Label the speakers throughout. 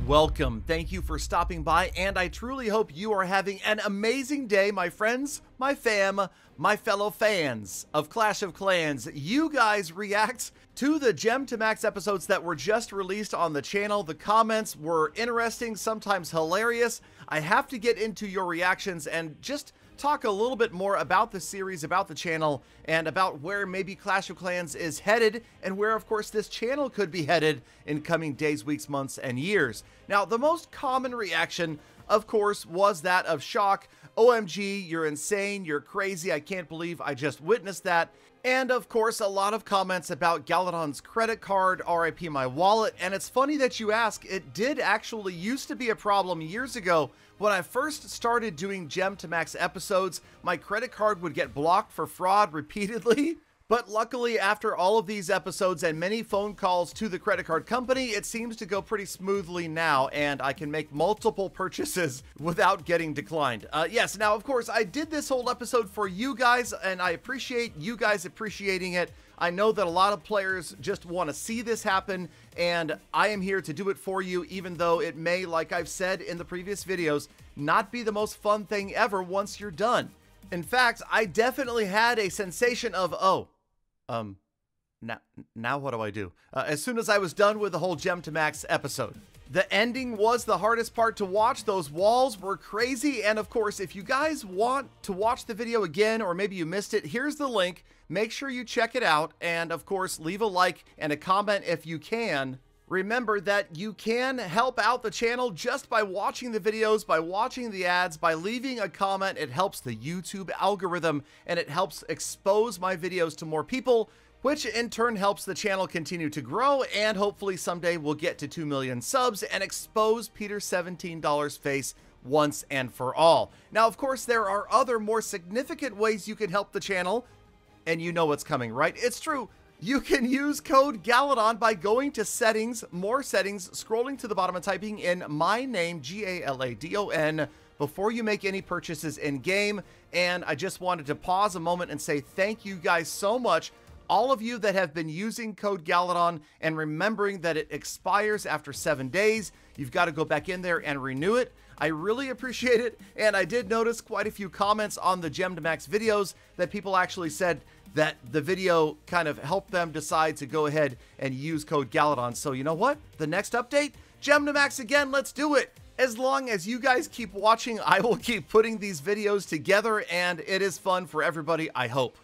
Speaker 1: Welcome. Thank you for stopping by, and I truly hope you are having an amazing day, my friends, my fam, my fellow fans of Clash of Clans. You guys react to the Gem to Max episodes that were just released on the channel. The comments were interesting, sometimes hilarious. I have to get into your reactions and just talk a little bit more about the series, about the channel, and about where maybe Clash of Clans is headed, and where, of course, this channel could be headed in coming days, weeks, months, and years. Now, the most common reaction, of course, was that of shock. OMG, you're insane, you're crazy, I can't believe I just witnessed that. And of course, a lot of comments about Galadon's credit card, RIP my wallet. And it's funny that you ask, it did actually used to be a problem years ago. When I first started doing Gem to Max episodes, my credit card would get blocked for fraud repeatedly. But luckily, after all of these episodes and many phone calls to the credit card company, it seems to go pretty smoothly now, and I can make multiple purchases without getting declined. Yes, now, of course, I did this whole episode for you guys, and I appreciate you guys appreciating it. I know that a lot of players just want to see this happen, and I am here to do it for you, even though it may, like I've said in the previous videos, not be the most fun thing ever once you're done. In fact, I definitely had a sensation of, now what do I do? As soon as I was done with the whole Gem to Max episode. The ending was the hardest part to watch. Those walls were crazy. And of course, if you guys want to watch the video again, or maybe you missed it, here's the link. Make sure you check it out. And of course, leave a like and a comment if you can. Remember that you can help out the channel just by watching the videos, by watching the ads, by leaving a comment. It helps the YouTube algorithm, and it helps expose my videos to more people, which in turn helps the channel continue to grow, and hopefully someday we'll get to 2 million subs and expose Peter $17's face once and for all. Now, of course, there are other more significant ways you can help the channel, and you know what's coming, right? It's true. You can use code Galadon by going to settings, more settings, scrolling to the bottom and typing in my name, Galadon, before you make any purchases in game. And I just wanted to pause a moment and say thank you guys so much. All of you that have been using code Galadon and remembering that it expires after 7 days, you've got to go back in there and renew it. I really appreciate it. And I did notice quite a few comments on the Gem to Max videos that people actually said that the video kind of helped them decide to go ahead and use code Galadon. So you know what? The next update, Gem to Max again, let's do it. As long as you guys keep watching, I will keep putting these videos together, and it is fun for everybody, I hope.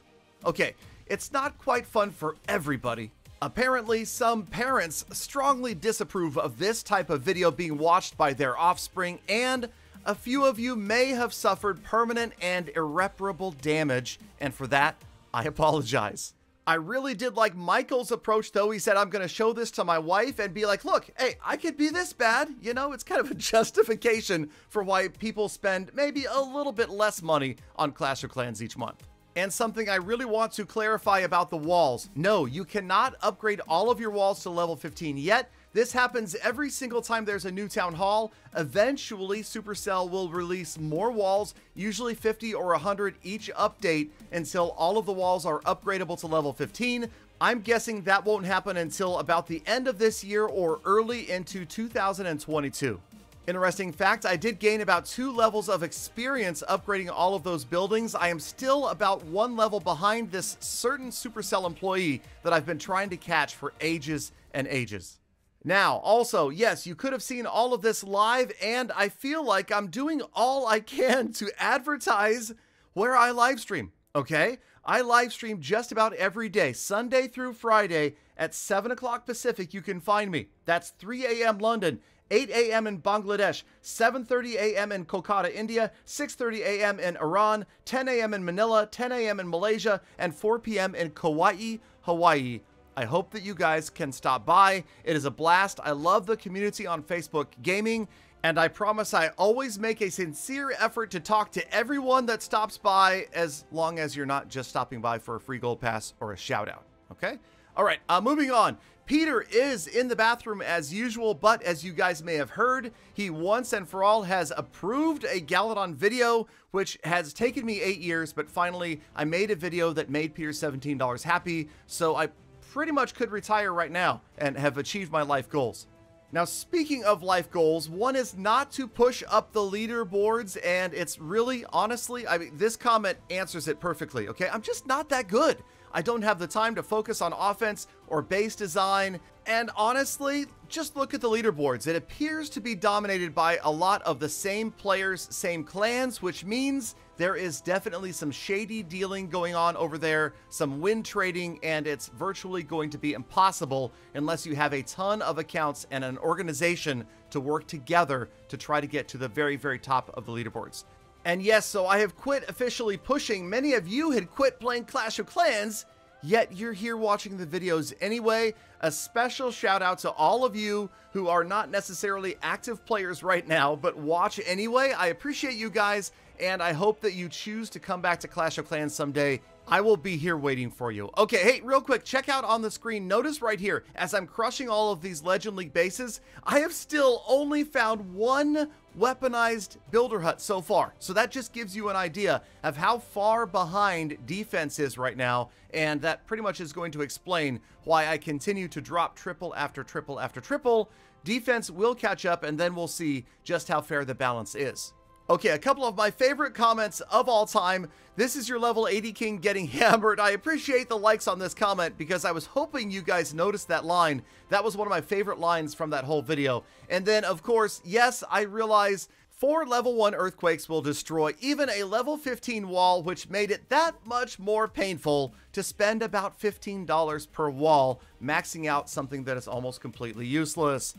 Speaker 1: Okay, it's not quite fun for everybody. Apparently, some parents strongly disapprove of this type of video being watched by their offspring, and a few of you may have suffered permanent and irreparable damage, and for that, I apologize. I really did like Michael's approach, though. He said, I'm going to show this to my wife and be like, look, hey, I could be this bad. You know, it's kind of a justification for why people spend maybe a little bit less money on Clash of Clans each month. And something I really want to clarify about the walls. No, you cannot upgrade all of your walls to level 15 yet. This happens every single time there's a new town hall. Eventually, Supercell will release more walls, usually 50 or 100 each update, until all of the walls are upgradable to level 15. I'm guessing that won't happen until about the end of this year or early into 2022. Interesting fact, I did gain about 2 levels of experience upgrading all of those buildings. I am still about 1 level behind this certain Supercell employee that I've been trying to catch for ages and ages. Now, also, yes, you could have seen all of this live, and I feel like I'm doing all I can to advertise where I live stream, okay? I live stream just about every day, Sunday through Friday at 7 o'clock Pacific. You can find me. That's 3 a.m. London, 8 a.m. in Bangladesh, 7:30 a.m. in Kolkata, India, 6:30 a.m. in Iran, 10 a.m. in Manila, 10 a.m. in Malaysia, and 4 p.m. in Kauai, Hawaii. I hope that you guys can stop by. It is a blast. I love the community on Facebook Gaming, and I promise I always make a sincere effort to talk to everyone that stops by, as long as you're not just stopping by for a free gold pass or a shout out, okay? All right, moving on. Peter is in the bathroom as usual, but as you guys may have heard, he once and for all has approved a Galadon video, which has taken me 8 years, but finally I made a video that made Peter $17 happy, so I pretty much could retire right now and have achieved my life goals. Now, speaking of life goals, one is not to push up the leaderboards, and it's really, honestly, I mean, this comment answers it perfectly, okay? I'm just not that good. I don't have the time to focus on offense or base design, and honestly, just look at the leaderboards. It appears to be dominated by a lot of the same players, same clans, which means there is definitely some shady dealing going on over there, some win trading, and it's virtually going to be impossible unless you have a ton of accounts and an organization to work together to try to get to the very, very top of the leaderboards. And yes, so I have quit officially pushing. Many of you had quit playing Clash of Clans, yet you're here watching the videos anyway. A special shout out to all of you who are not necessarily active players right now, but watch anyway. I appreciate you guys, and I hope that you choose to come back to Clash of Clans someday. I will be here waiting for you. Okay, hey, real quick, check out on the screen. Notice right here, as I'm crushing all of these Legend League bases, I have still only found one weaponized builder hut so far. So that just gives you an idea of how far behind defense is right now, and that pretty much is going to explain why I continue to drop triple after triple after triple. Defense will catch up, and then we'll see just how fair the balance is. Okay, a couple of my favorite comments of all time. This is your level 80 king getting hammered. I appreciate the likes on this comment because I was hoping you guys noticed that line. That was one of my favorite lines from that whole video. And then, of course, yes, I realize 4 level 1 earthquakes will destroy even a level 15 wall, which made it that much more painful to spend about $15 per wall, maxing out something that is almost completely useless.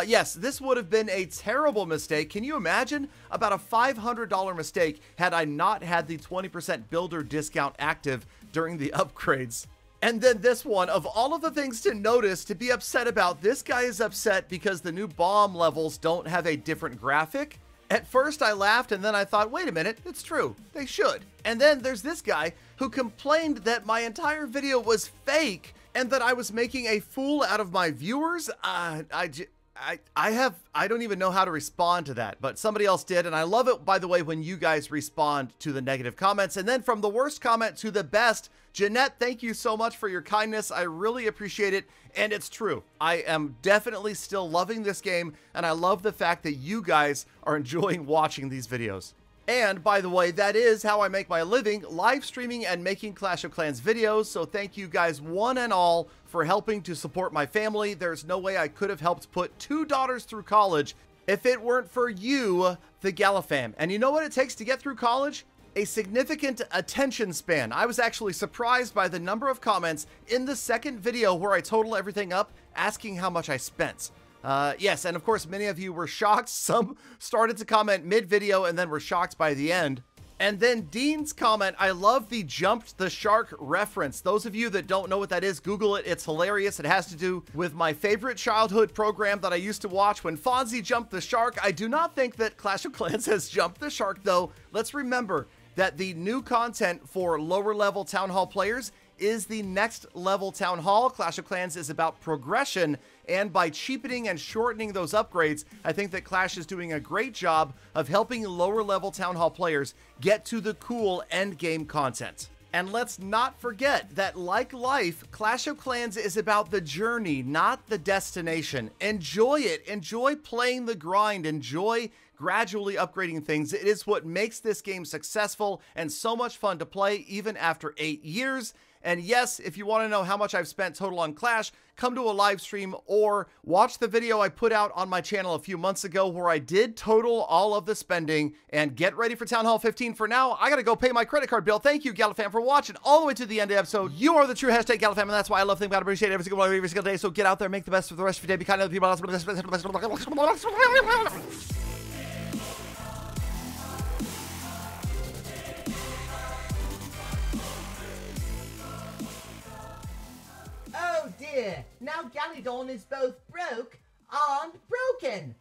Speaker 1: Yes, this would have been a terrible mistake. Can you imagine? About a $500 mistake had I not had the 20% builder discount active during the upgrades. And then this one, of all of the things to notice, to be upset about, this guy is upset because the new bomb levels don't have a different graphic. At first I laughed, and then I thought, wait a minute, it's true, they should. And then there's this guy who complained that my entire video was fake and that I was making a fool out of my viewers. I don't even know how to respond to that, but somebody else did, and I love it, by the way, when you guys respond to the negative comments. And then from the worst comment to the best, Jeanette, thank you so much for your kindness. I really appreciate it, and it's true. I am definitely still loving this game, and I love the fact that you guys are enjoying watching these videos. And by the way, that is how I make my living, live streaming and making Clash of Clans videos. So thank you guys one and all for helping to support my family. There's no way I could have helped put 2 daughters through college if it weren't for you, the Galafam. And you know what it takes to get through college? A significant attention span. I was actually surprised by the number of comments in the second video where I total everything up, asking how much I spent. Yes, and of course, many of you were shocked. Some started to comment mid-video and then were shocked by the end. And then Dean's comment, I love the jumped the shark reference. Those of you that don't know what that is, Google it. It's hilarious. It has to do with my favorite childhood program that I used to watch when Fonzie jumped the shark. I do not think that Clash of Clans has jumped the shark, though. Let's remember that the new content for lower level Town Hall players is the next level Town Hall. Clash of Clans is about progression, and by cheapening and shortening those upgrades, I think that Clash is doing a great job of helping lower level Town Hall players get to the cool end game content. And let's not forget that, like life, Clash of Clans is about the journey, not the destination. Enjoy it. Enjoy playing the grind. Enjoy gradually upgrading things. It is what makes this game successful and so much fun to play even after 8 years. And yes, if you want to know how much I've spent total on Clash, come to a live stream or watch the video I put out on my channel a few months ago where I did total all of the spending. And get ready for Town Hall 15. For now, I gotta go pay my credit card bill. Thank you, Galafam, for watching all the way to the end of the episode. You are the true hashtag Galafam, and that's why I love things. I appreciate it every single one, every single day. So get out there, make the best of the rest of your day, be kind to other people.
Speaker 2: Oh dear, now Galadon is both broke and broken.